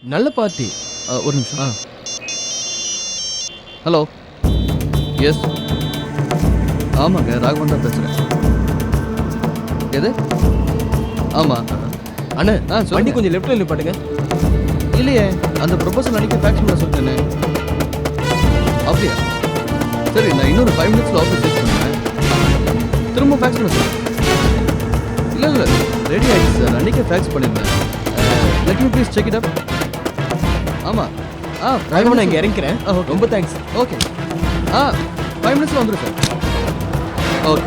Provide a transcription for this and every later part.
நல்ல பார்ட்டி. ஒரு நிமிஷம். ஹலோ. எஸ். ஆமாங்க, ராகவன் தான் பேசுகிறேன். எது? ஆமாம். அண்ணா வண்டி வண்டி கொஞ்சம் லெஃப்ட்டில் நிப்பாட்டுங்க. இல்லையே, அந்த ப்ரொபோசல் அன்றைக்கி ஃபேக்ஸ் பண்ண சொல்லிட்டேனே. அப்படியா? சரி, நான் இன்னொரு 5 மினிட்ஸில் ஆஃபீஸ் ரீச் பண்ணுறேன். திரும்ப ஃபேக்ஸ் பண்ண சொல்லுங்கள். இல்லை ரெடி ஆகிடுச்சு சார். அன்றைக்கே ஃபேக்ஸ் பண்ணியிருந்தேன். Let me please check it up. ஆமாம். ராகவன் நான் இங்கே இறங்கிக்கிறேன். ஓகே. ரொம்ப தேங்க்ஸ். ஓகே. 5 மினிட்ஸில் வந்துடும் சார். ஓகே.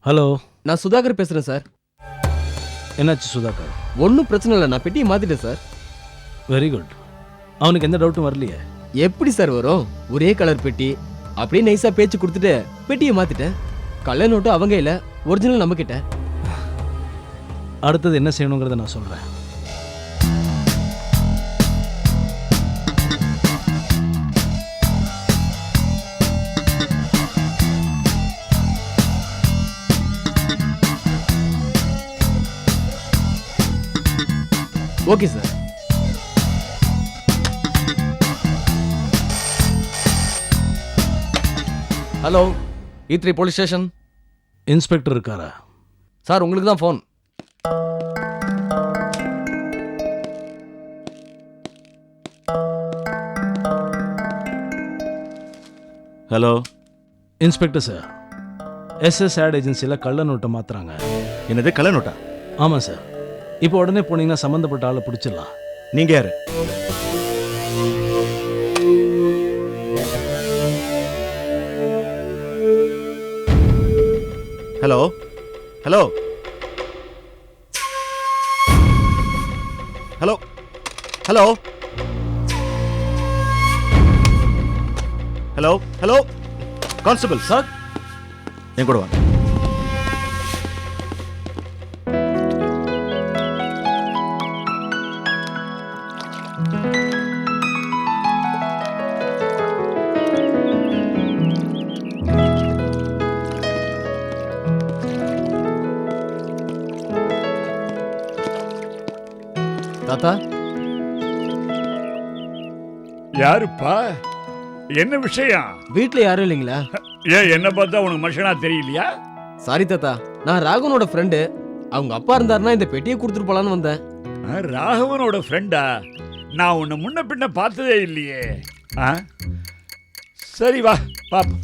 ஹலோ, நான் சுதாகர் பேசுகிறேன் சார். என்னாச்சு சுதாகர்? ஒன்றும் பிரச்சனை இல்லை, நான் பெட்டியை மாற்றிட்டேன் சார். Very good. அவனுக்கு எந்த டவுட்டும் வரலையே? எப்படி சார் வரும்? ஒரே கலர் பெட்டி. அப்படியே நைஸாக பேச்சு கொடுத்துட்டு பெட்டியை மாற்றிட்டேன். கள்ள நோட்டு அவங்க இல்லை, ஒரிஜினல் நம்மக்கிட்ட. அடுத்தது என்ன செய்யணுங்கிறத நான் சொல்கிறேன். Okay sir. Hello, E3 police station. Inspector இருக்காரா? சார், உங்களுக்கு தான் phone. Hello inspector sir, SS ad ஏஜென்சியில் கள்ள நோட்டை மாற்றுறாங்க. என்னது கள்ள நோட்டா? ஆமாம் சார். இப்போ உடனே போனீங்கன்னா சம்மந்தப்பட்ட ஆளை பிடிச்சிடலாம். நீங்க யாரு? Hello hello hello hello hello hello constable sir, என் கூட வாங்க. தாத்தா, யாருப்பா? என்ன விஷயம்? வீட்டில் யாரும் இல்லைங்களா? ஏன் என்ன பார்த்தா உனக்கு மனுஷனா தெரியலையா? சாரி தாத்தா, நான் ராகவனோட ஃப்ரெண்டு. அவங்க அப்பா இருந்தாருன்னா இந்த பெட்டியை கொடுத்துட்டு போலான்னு வந்தேன். ராகவனோட ஃப்ரெண்டா? நான் உன்னை முன்ன பின்ன பார்த்ததே இல்லையே. சரி வா பாப்போம்.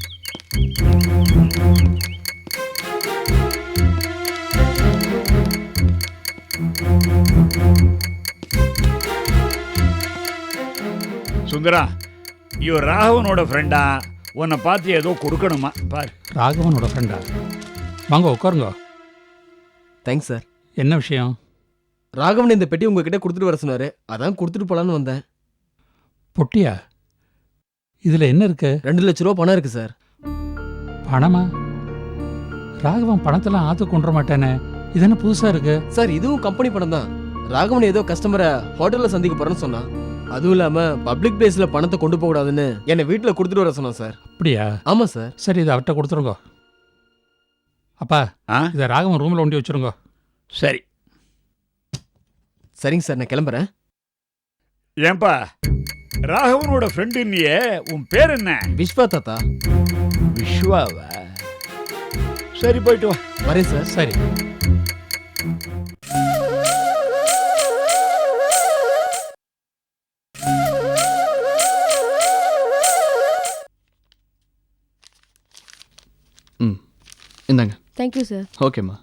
சுந்தரா, இவர் ராகவனோட ஃப்ரெண்டா? உன்னை பார்த்து ஏதோ கொடுக்கணுமா பாரு. ராகவனோட ஃப்ரெண்டா? வாங்க உட்காருங்க. Thanks sir. என்ன விஷயம்? ராகவன் இந்த பெட்டி உங்ககிட்ட கொடுத்துட்டு வர சொன்னாரு, அதான் கொடுத்துட்டு போலான்னு வந்தேன். பொட்டியா? இதில் என்ன இருக்கு? 2 லட்ச ரூபா பணம் இருக்கு சார். பணமா? ராகவன் பணத்தெல்லாம் ஆற்று கொண்டு மாட்டானே, இது என்ன புதுசாக இருக்கு? சார், இதுவும் கம்பெனி பணம் தான். ராகவன் ஏதோ கஸ்டமரை ஹோட்டலில் சந்திக்க போறேன்னு சொன்னான். அதுவும் இல்லாமல் பப்ளிக் பிளேஸில் பணத்தை கொண்டு போகக்கூடாதுன்னு என்னை வீட்டில் கொடுத்துட்டு வர சொன்னான் சார். அப்படியா? ஆமாம் சார். சரி, இதை அவர்கிட்ட கொடுத்துருங்க. அப்பா, இதை ராகவன் ரூமில் ஒண்டி வச்சுருங்க. சரி சரிங்க சார், நான் கிளம்புறேன். ஏன்பா, ராகவனோட ஃப்ரெண்டுன்னியே, உன் பேர் என்ன? விஸ்வா தாத்தா. விஸ்வாவா? சரி, போயிட்டு வா. வரேன் சார். சரி. இந்தாங்க. Thank you sir. ஓகேம்மா.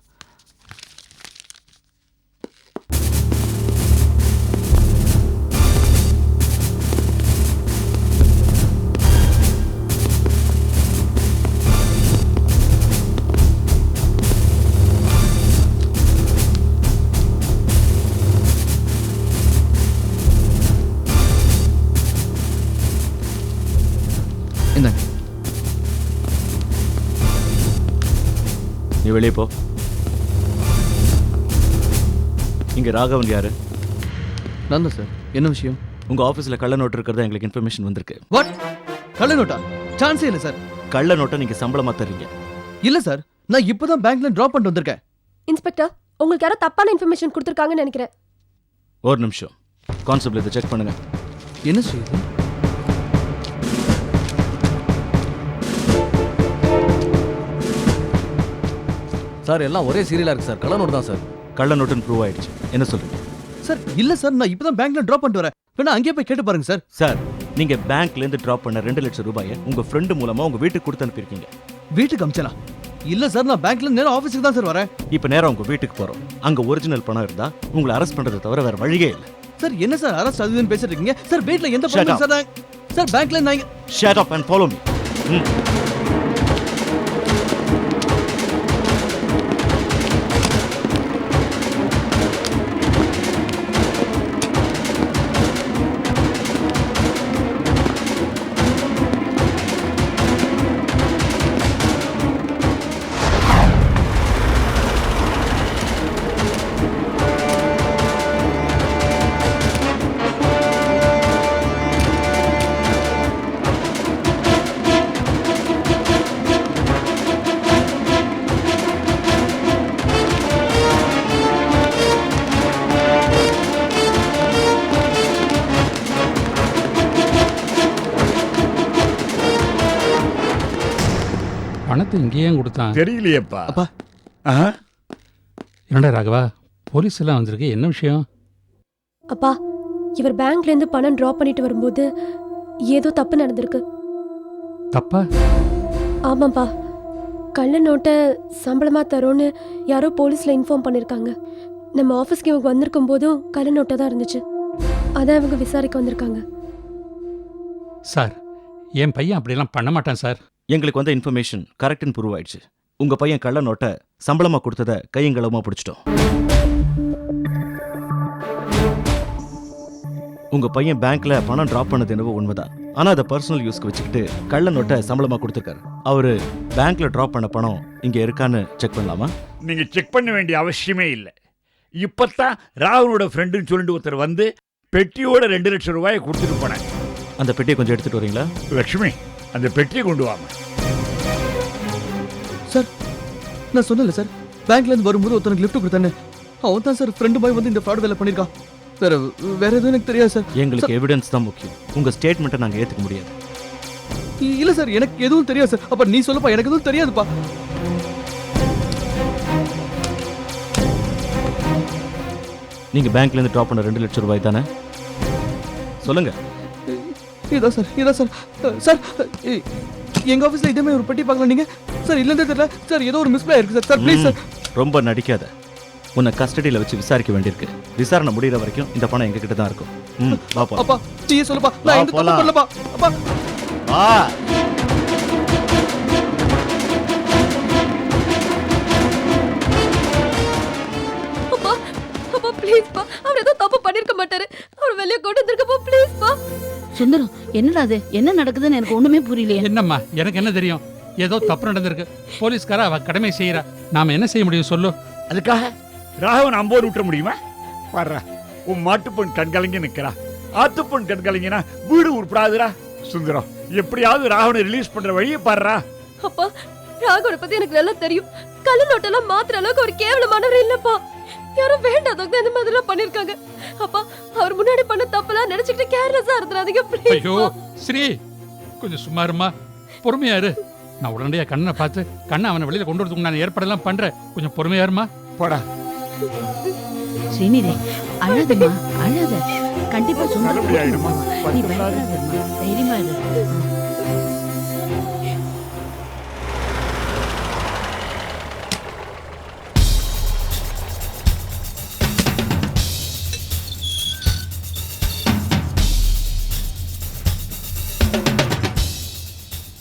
இந்தாங்க. நீ வெளியே போ. இங்க ராகவன் யாரு? நான் தான் சார். என்ன விஷயம்? உங்க ஆபீஸ்ல கள்ள நோட்டு இருக்கிறதா எங்களுக்கு இன்ஃபர்மேஷன் வந்திருக்கு. வாட்? கள்ள நோட்டா? சான்ஸே இல்லை சார். கள்ள நோட்டை நீங்க சம்பளமா தர்றீங்க. இல்ல சார், நான் இப்பதான் பேங்க்ல டிராப் பண்ணிட்டு வந்திருக்கேன். இன்ஸ்பெக்டர், உங்களுக்கு யாரோ தப்பான இன்ஃபர்மேஷன் கொடுத்துருக்காங்கன்னு நினைக்கிறேன். ஒரு நிமிஷம், கான்ஸ்டபிள் இதை செக் பண்ணுங்க. என்ன செய்யுது? சார் எல்லாம் ஒரே சீரியலா இருக்கு சார். கள்ள நோட்டு தான் சார். கள்ள நோட்டுன்னு ப்ரூவ் ஆயிடுச்சு. என்ன சொல்றீங்க சார்? இல்ல சார், நான் இப்பதான் பேங்க்ல டிராப் பண்ணிட்டு வரேன். வேணா அங்கேயே போய் கேட்டு பாருங்க சார். சார்? நீங்க பேங்க்ல இருந்து டிராப் பண்ண 2 லட்சம் ரூபாயை உங்க ஃப்ரெண்டு மூலமா உங்க வீட்டுக்கு கொடுத்து அனுப்பியிருக்கீங்க. வீட்டுக்கு அமிச்சனா? இல்ல சார், நான் பேங்க்ல இருந்து நேரா ஆபீஸ்க்கு தான் சார் வரேன். இப்ப நேரா உங்க வீட்டுக்கு போறோம். அங்க ஒரிஜினல் பணம் இருந்தா உங்களை அரெஸ்ட் பண்றதை தவிர வேற வழியே இல்லை. சார் என்ன சார் அரெஸ்ட் அதுன்னு பேசிட்டு இருக்கீங்க? சார் வீட்ல எந்த Shut problem up. Sir? Sir பேங்க்ல நான் shut up and follow me. பணத்தை இங்கேயே கொடுத்தான். தெரியலையேப்பா. அப்பா. ஆஹா. என்னடா ராகவா, போலீஸ் எல்லாம் வந்திருக்கு, என்ன விஷயம்? அப்பா, இவர் பேங்க்ல இருந்து பணம் டிராப் பண்ணிட்டு வரும்போது ஏதோ தப்பு நடந்திருக்கு. தப்பா? ஆமாப்பா, கள்ள நோட்டை சம்பளமா தரோன்னு யாரோ போலீஸ்ல இன்ஃபார்ம் பண்ணிருக்காங்க. நம்ம ஆஃபீஸ்க்கு இவங்க வந்திருக்கும் போதும் கள்ள நோட்டை தான் இருந்துச்சு. அதான் இவங்க விசாரிக்க வந்திருக்காங்க. சார், என் பையன் அப்படியெல்லாம் பண்ண மாட்டான் சார். எங்களுக்கு வந்த இன்ஃபர்மேஷன் கரெக்ட்னு ப்ரூவ் ஆயிடுச்சு. உங்க பையன் கள்ள நோட்டை சம்பளமா கொடுத்ததை கையங்களமா பிடிச்சிட்டோம். உங்க பையன் பேங்க்ல பணம் டிராப் பண்ணது என்னவோ உண்மைதான். ஆனா அதை பர்சனல் யூஸ்க்கு வச்சுக்கிட்டு கள்ள நோட்டை சம்பளமா கொடுத்துருக்காரு. அவரு பேங்க்ல டிராப் பண்ண பணம் இங்க இருக்கான்னு செக் பண்ணலாமா? நீங்க செக் பண்ண வேண்டிய அவசியமே இல்லை. இப்பத்தான் ராகுலோட ஃப்ரெண்டுன்னு சொல்லிட்டு ஒருத்தர் வந்து பெட்டியோட 2 லட்சம் ரூபாயை கொடுத்துட்டு போனாங்க. அந்த பெட்டியை கொஞ்சம் எடுத்துட்டு வரீங்களா? லட்சுமி, அந்த பெட்டியை கொண்டு வாங்க. சார் நான் சொன்னல சார், பேங்க்ல இருந்து வரும்போது ஒருத்தனுக்கு லிஃப்ட் கொடுத்தானே, அவன் தான் சார் ஃப்ரெண்டு பாய் வந்து இந்த ஃப்ராட் வேலை பண்ணிருக்கான். சார் வேற எதுவும் எனக்கு தெரியாது சார். எங்களுக்கு எவிடன்ஸ் தான் முக்கியம். உங்க ஸ்டேட்மெண்ட்டை நாங்க ஏத்துக்க முடியாது. இல்ல சார், எனக்கு எதுவும் தெரியாது சார். அப்ப நீ சொல்லுப்பா, எனக்கு எதுவும் தெரியாதுப்பா. நீங்க பேங்க்ல இருந்து டிராப் பண்ண 2 லட்சம் ரூபாய் தானே? சொல்லுங்க. இதான் சார், இதான் சார். சார் எங்க ஆபீஸ்ல இதே மாதிரி ஒரு பெட்டி பார்க்கலாம் நீங்க. சார் இல்லன்னு தெரியல சார், ஏதோ ஒரு மிஸ்பிளே இருக்கு சார். Sir please sir. ரொம்ப நடிக்காத. உன்னை கஸ்டடியில் வச்சு விசாரிக்க வேண்டியிருக்கு. விசாரணை முடிகிற வரைக்கும் இந்த பணம் எங்க கிட்ட தான் இருக்கும். வா போலாம். அப்பா நீ சொல்லுப்பா, நான் எந்த தப்பு பண்ணலப்பா. அப்பா வா. அப்பா, அப்பா ப்ளீஸ்ப்பா, அவர் ஏதோ தப்பு பண்ணிருக்க மாட்டாரு. அவர் வெளியே கொண்டு வந்திருக்கப்பா, ப்ளீஸ்ப்பா. சுந்தரம், என்னடா அது? என்ன நடக்குதுன்னு எனக்கு ஒண்ணுமே புரியலையே. என்னம்மா, எனக்கு என்ன தெரியும்? ஏதோ தப்பு நடந்திருக்கு. போலீஸ்கார அவ கடமை செய்யறா, நாம என்ன செய்ய முடியும் சொல்லு? அதுக்காக ராகவன் அம்போடு விட்டுற முடியுமா? பாடுறா, உன் மாட்டுப்பொன் கண்கலங்கி நிற்கிறா. ஆத்துப்பொன் கண்கலங்கினா வீடு உருப்படாதுரா. சுந்தரம், எப்படியாவது ராகவனை ரிலீஸ் பண்ற வழியை பாடுறா. அப்பா, ராகவனை பத்தி எனக்கு நல்லா தெரியும். கள்ள நோட்டெல்லாம் மாத்திர அளவுக்கு ஒரு கேவலமானவர் இல்லப்பா. யாரும் வேண்டாதவங்க இந்த மாதிரி எல்லாம் பண்ணிருக்காங்க. அப்பா, அவர் முன்னாடி பண்ண தப்பெல்லாம் நினைச்சுக்கிட்டு கேர்லெஸ்ஸா இருந்துறாதீங்க ஐயோ ஸ்ரீ, கொஞ்சம் சும்மா இருமா, பொறுமையா இரு. நான் உடனடியா கண்ணனை பார்த்து அவனை வெளியில கொண்டு வரதுக்கு நான் ஏற்பாடெல்லாம் பண்றேன். கொஞ்சம் பொறுமையா இருமா. போடா. ஸ்ரீநிதி, அழாதம்மா, அழாத. கண்டிப்பா சுந்தரம் நல்லபடியாயிடுமா? நீ பயப்படாதம்மா, தைரியமா இரு.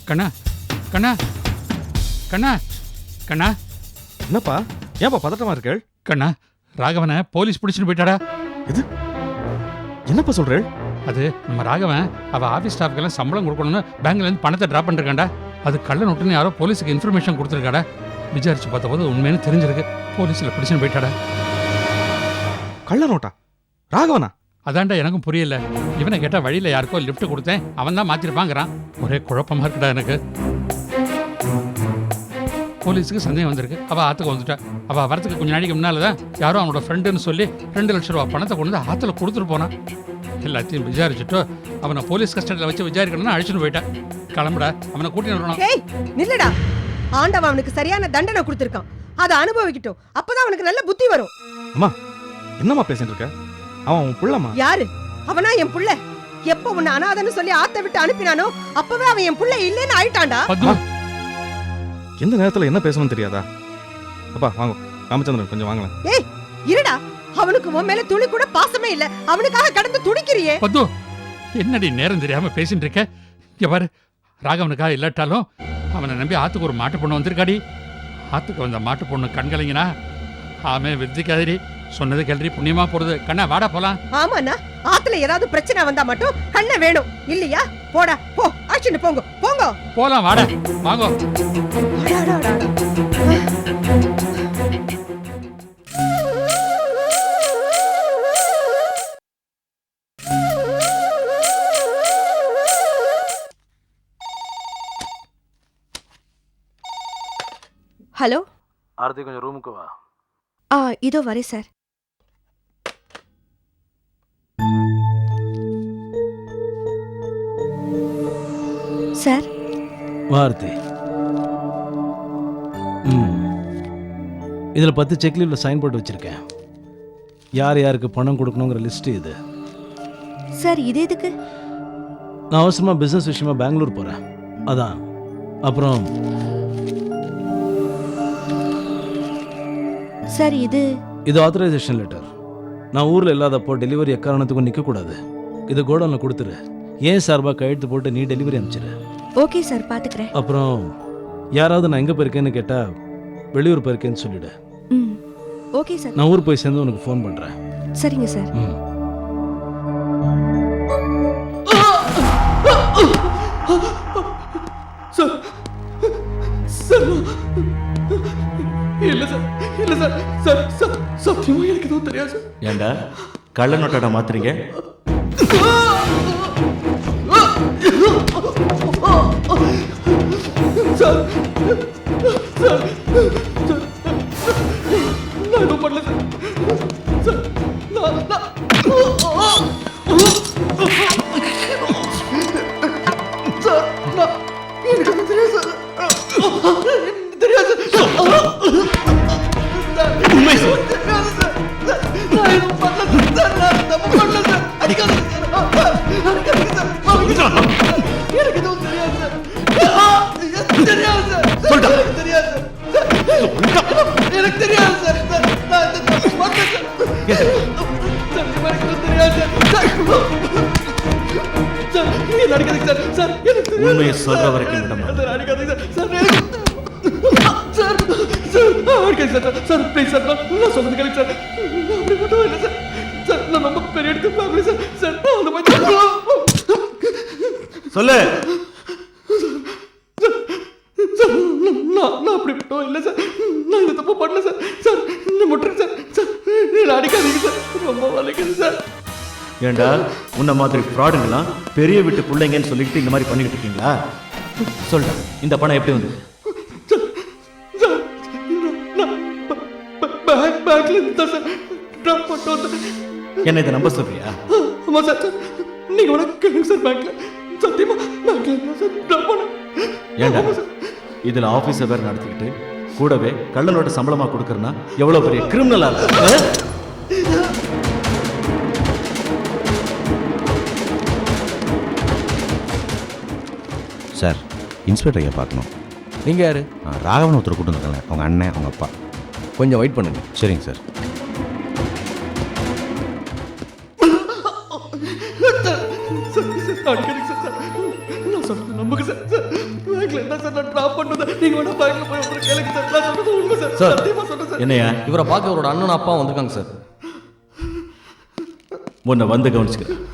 கண்ணா, கண்ணா, கண்ணா, கண்ணா, என்னப்பா, ஏன்பா பதட்டமா இருக்கள்? கண்ணா, ராகவனை போலீஸ் பிடிச்சிட்டு போயிட்டாடா. என்னப்பா சொல்றேள்? அது நம்ம ராகவன் அவ ஆபீஸ் ஸ்டாஃப்க்கெல்லாம் சம்பளம் கொடுக்கணும்னு பேங்க்ல இருந்து பணத்தை டிராப் பண்ணிருக்காண்டா. அது கள்ள நோட்டுன்னு யாரோ போலீஸுக்கு இன்ஃபர்மேஷன் கொடுத்துருக்காடா. விசாரிச்சு பார்த்தபோது உண்மைன்னு தெரிஞ்சிருக்கு. போலீஸ்ல பிடிச்சிட்டு போயிட்டாடா. கள்ள நோட்டா? ராகவனா? அதான்டா எனக்கும் புரியல. இவனை கேட்டா வழியில யாருக்கோ லிஃப்ட் கொடுத்தேன், அவன் தான் மாத்திருப்பாங்கிறான். ஒரே குழப்பமா இருக்குடா எனக்கு. போலீஸுக்கு சந்தேகம் வந்திருக்கு. அவள் ஆற்றுக்கு வந்துட்டா. அவள் வரத்துக்கு கொஞ்சம் நாளைக்கு முன்னால தான் யாரோ அவனோட ஃப்ரெண்டுன்னு சொல்லி 2 லட்சம் ரூபா பணத்தை கொண்டு வந்து ஆற்றுல கொடுத்துட்டு போனான். எல்லாத்தையும் விசாரிச்சுட்டோ அவனை போலீஸ் கஸ்டடியில் வச்சு விசாரிக்கணும்னு அழைச்சிட்டு போயிட்டான். கிளம்புடா, அவனை கூட்டின்னு வரணும். ஏய் நில்லுடா. ஆண்டவன் அவனுக்கு சரியான தண்டனை கொடுத்துருக்கான். அதை அனுபவிக்கட்டும். அப்பதான் அவனுக்கு நல்ல புத்தி வரும். அம்மா என்னம்மா பேசிட்டு இருக்க? அவன் உன் புள்ளம்மா. யாரு அவனா? என் புள்ள. எப்ப உன்னை அனாதன்னு சொல்லி ஆத்த விட்டு அனுப்பினானோ அப்பவே அவன் என் புள்ள இல்லைன்னு ஆயிட்டான்டா. எந்த நேரத்துல என்ன பேசணும்னு தெரியாதா? அப்பா வாங்க, ராமச்சந்திரன் கொஞ்சம் வாங்கலாம். ஏய் இருடா. அவனுக்கு உன் மேல துளி கூட பாசமே இல்ல. அவனுக்காக கடந்து துடிக்கிறியே. பத்து, என்னடி நேரம் தெரியாம பேசிட்டு இருக்க? இங்க பாரு, ராகவனுக்காக இல்லாட்டாலும் அவனை நம்பி ஆத்துக்கு ஒரு மாட்டு பொண்ணு வந்திருக்காடி. ஆத்துக்கு வந்த மாட்டு பொண்ணு கண்கலைங்கனா ஆமே விருத்திக்காதிரி. சொன்னது கேள்வி புண்ணியமா போறது. கண்ணா வாடா போலாம். ஆமாண்ணா, ஆத்துல ஏதாவது பிரச்சனை வந்தா மட்டும் கண்ணை வேணும் இல்லையா? போடா போ, அழைச்சிட்டு போங்க போங்க. போலாம் வாடா, வாங்க. ஹலோ ஆர்த்தி, கொஞ்சம் ரூமுக்கு வா. இதோ வரேன் சார். சார் வார்த்தை, இதில் 10 செக் லீவ்ல சைன் போட்டு வச்சிருக்கேன். யார் யாருக்கு பணம் கொடுக்கணுங்கிற லிஸ்ட் இது. சார் இது எதுக்கு? நான் அவசரமாக பிஸ்னஸ் விஷயமா பெங்களூர் போகிறேன், அதான். அப்புறம் சார் இது ஆத்தரைசேஷன் லெட்டர். நான் ஊரில் இல்லாதப்போ டெலிவரி எக்காரணத்துக்கும் நிற்கக்கூடாது. இது கோடவுனில் கொடுத்துரு. ஏன் சார்பாக கையெழுத்து போட்டு நீ டெலிவரி அனுப்பிச்சிரு. ஓகே சார், பார்த்துக்கிறேன். அப்புறம் யாராவது நான் எங்கே போயிருக்கேன்னு கேட்டால் வெளியூர் போயிருக்கேன்னு சொல்லிவிடு. Okay sir. நான் ஊர் போய் சேர்ந்து உனக்கு ஃபோன் பண்ணுறேன். சரிங்க சார். இல்ல சார், இல்ல சார், சார் சார் சத்தியமா எனக்கு எதுவும் தெரியாது சார். ஏண்டா கள்ள நோட்டாடா மாத்துறீங்க? சார் சார் நான் எதுவும் பண்ணல சார். சார் நான் சார் நான் எனக்கு எதுவும் தெரியாது சார். தெரியாது சார். உண்மை சார். நான் எதுவும் பண்ணல சார். நான் தப்பு பண்ணல சார். அடிக்காதீங்க சார். அடிக்காதீங்க சார். எனக்கு எதுவும் தெரியாது சார். தெரியாது சார். சொல்டா. எனக்கு தெரியாது சார். எனக்கு தெரியாது சார். நான் இந்த தப்பு பண்ணல சார். சத்தியமா எனக்கு எதுவும் தெரியாது சார். சார் நீங்க அடிக்காதீங்க சார். சார் எனக்கு உண்மையை சொல்ற வரைக்கும் விட மாட்டேன். சார் அடிக்காதீங்க சார். சார் சார் அடிக்காதீங்க சார். சார் ப்ளீஸ் சார், நான் சொல்றது கேளுங்க சார். அப்படி மட்டும் இல்லை சார். சார் நான் ரொம்ப பெரிய இடத்துக்கு பார்க்கல சார். சார் அந்த மாதிரி சொல்லு. சார் நான் அப்படி மட்டும் இல்லை சார். நான் இந்த தப்பு பண்ணல சார். சார் நான் முட்டுறேன் சார். சார் நீங்க அடிக்காதீங்க சார். ரொம்ப வலிக்குது சார். ஏண்டா உன்ன மாதிரி ஃப்ராடுங்களாம் பெரிய வீட்டு பிள்ளைங்கன்னு சொல்லிட்டு இந்த மாதிரி பண்ணிக்கிட்டு இருக்கீங்களா? சொல்டா, இந்த பணம் எப்படி வந்து? பேங்க்ல இருந்தா சார் ட்ராப் பண்ணிட்டு வந்தேன். என்ன இதை நம்ப சொல்றியா? ஆமா சார். சார் நீங்க உனக்கு கேளுங்க சார். பேங்க்ல சத்தியமா பேங்க்ல இருந்தா சார் ட்ராப் பண்ணேன். ஏண்டா இதுல ஆபீஸை வேற நடத்திக்கிட்டு கூடவே கள்ள நோட்டு சம்பளமா கொடுக்கறனா எவ்வளவு பெரிய கிரிமினலா இருக்கு? சார், இன்ஸ்பெக்டர் ஐயா பார்க்கணும். நீங்கள் யார்? ராகவன் ஒருத்தர் கூட்டு வந்துருக்காங்க. அவங்க அண்ணன், அவங்க அப்பா. கொஞ்சம் வெயிட் பண்ணுங்க. சரிங்க சார். அடிக்கடிக்கு சார். சார் நான் சொல்றது நம்புங்க சார். சார் பேங்க்ல இருந்தா சார் நான் ட்ராப் பண்ணது. நீங்க வேணா பேங்க்ல போய் ஒரு கேளுங்க சார். நான் சொல்றது உண்மை சார். சார். சத்தியமா சொல்றேன் சார். என்னையா இவரை பார்க்க அவரோட அண்ணன் அப்பா வந்திருக்காங்க சார். உன்னை வந்து கவனிச்சுக்கிறேன்.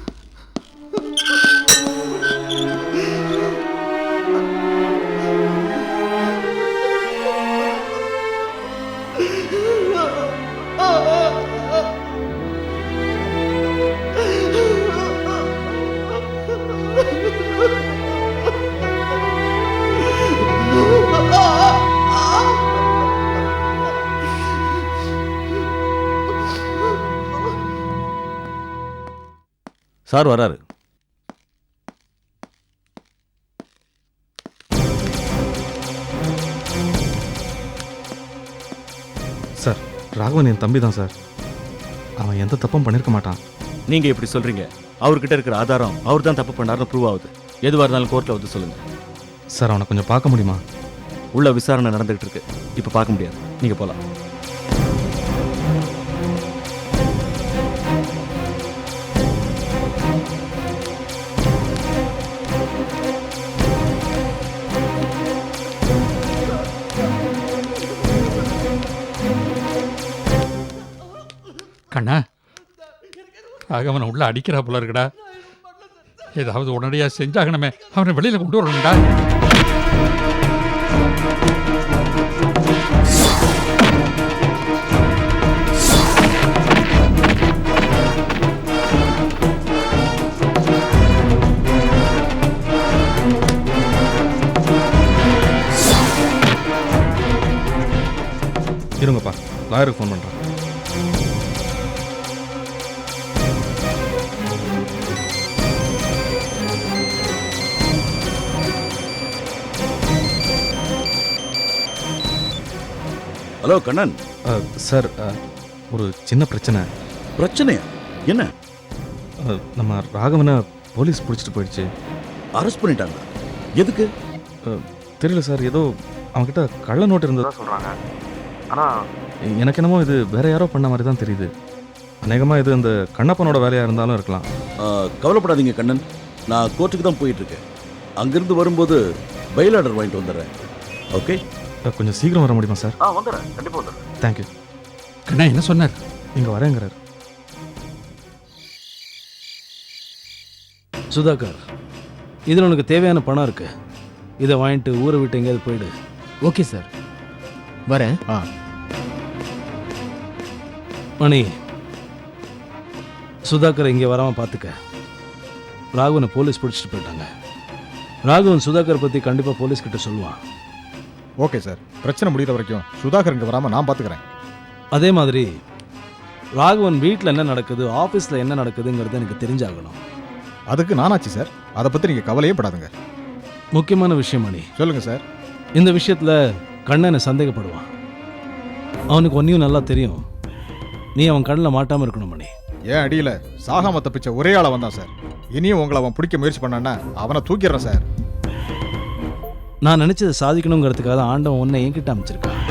சார் வராரு. சார் ராகவன் என் தம்பி தான் சார். அவன் எந்த தப்பும் பண்ணியிருக்க மாட்டான். நீங்க இப்படி சொல்றீங்க. அவர்கிட்ட இருக்கிற ஆதாரம் அவர் தான் தப்பு பண்ணாருன்னு ப்ரூவ் ஆகுது. எதுவாக இருந்தாலும் கோர்ட்டில் வந்து சொல்லுங்க. சார் அவனை கொஞ்சம் பார்க்க முடியுமா? உள்ள விசாரணை நடந்துகிட்டு இருக்கு. இப்போ பார்க்க முடியாது. நீங்க போலாம். கண்ணா, ராகவனை உள்ள அடிக்கிறா போல இருக்குடா. ஏதாவது உடனடியாக செஞ்சாகணுமே. அவனை வெளியில் கொண்டு வரணும்டா. இருங்கப்பா, லாயருக்கு ஃபோன் பண்ணுறேன். ஹலோ கண்ணன். சார் ஒரு சின்ன பிரச்சனை. பிரச்சனையா? என்ன? நம்ம ராகவனை போலீஸ் பிடிச்சிட்டு போயிடுச்சு. அரெஸ்ட் பண்ணிட்டாங்க? எதுக்கு? தெரியல சார், ஏதோ அவன்கிட்ட கள்ள நோட்டு இருந்ததா சொல்கிறாங்க. ஆனால் எனக்கு என்னமோ இது வேற யாரோ பண்ண மாதிரி தான் தெரியுது. அநேகமாக இது அந்த கண்ணப்பனோட வேலையாக இருந்தாலும் இருக்கலாம். கவலைப்படாதீங்க கண்ணன், நான் கோர்ட்டுக்கு தான் போயிட்டு இருக்கேன். அங்கிருந்து வரும்போது பெயில் ஆர்டர் வாங்கிட்டு வந்துடுறேன். ஓகே? கொஞ்சம் சீக்கிரம் வர முடியுமா சார்? வந்துடுறேன், கண்டிப்பாக வந்துடுறேன். தேங்க்யூ. கண்ணா என்ன சொன்னார்? இங்கே வரேங்கிறார். சுதாகர், இதில் உனக்கு தேவையான பணம் இருக்கு. இதை வாங்கிட்டு ஊரை விட்டு எங்கேயாவது போயிடு. ஓகே சார், வரேன். மணி, சுதாகர் இங்கே வராமல் பார்த்துக்க. ராகவனை போலீஸ் பிடிச்சிட்டு போயிட்டாங்க. ராகவன் சுதாகர் பற்றி கண்டிப்பாக போலீஸ்கிட்ட சொல்லுவான். ஓகே சார், பிரச்சனை முடிகிற வரைக்கும் சுதாகர் இங்கே வராமல் நான் பார்த்துக்கிறேன். அதே மாதிரி ராகவன் வீட்டில் என்ன நடக்குது, ஆஃபீஸில் என்ன நடக்குதுங்கிறது எனக்கு தெரிஞ்சாகணும். அதுக்கு நானாச்சு சார், அதை பற்றி நீங்கள் கவலையே படாதுங்க. முக்கியமான விஷயம் மணி. சொல்லுங்கள் சார். இந்த விஷயத்தில் கண்ணனை சந்தேகப்படுவான். அவனுக்கு ஒன்றையும் நல்லா தெரியும். நீ அவன் கண்ணில் மாட்டாமல் இருக்கணும் மணி. ஏன் அடியில் சாகாம தப்பிச்ச ஒரே ஆளை வந்தான் சார். இனியும் உங்களை அவன் பிடிக்க முயற்சி பண்ணான்னா அவனை தூக்கிடுறேன் சார். நான் நினச்சதை சாதிக்கணுங்கிறதுக்காக ஆண்டவன் உன்னை என்கிட்ட அமைச்சிருக்கான்.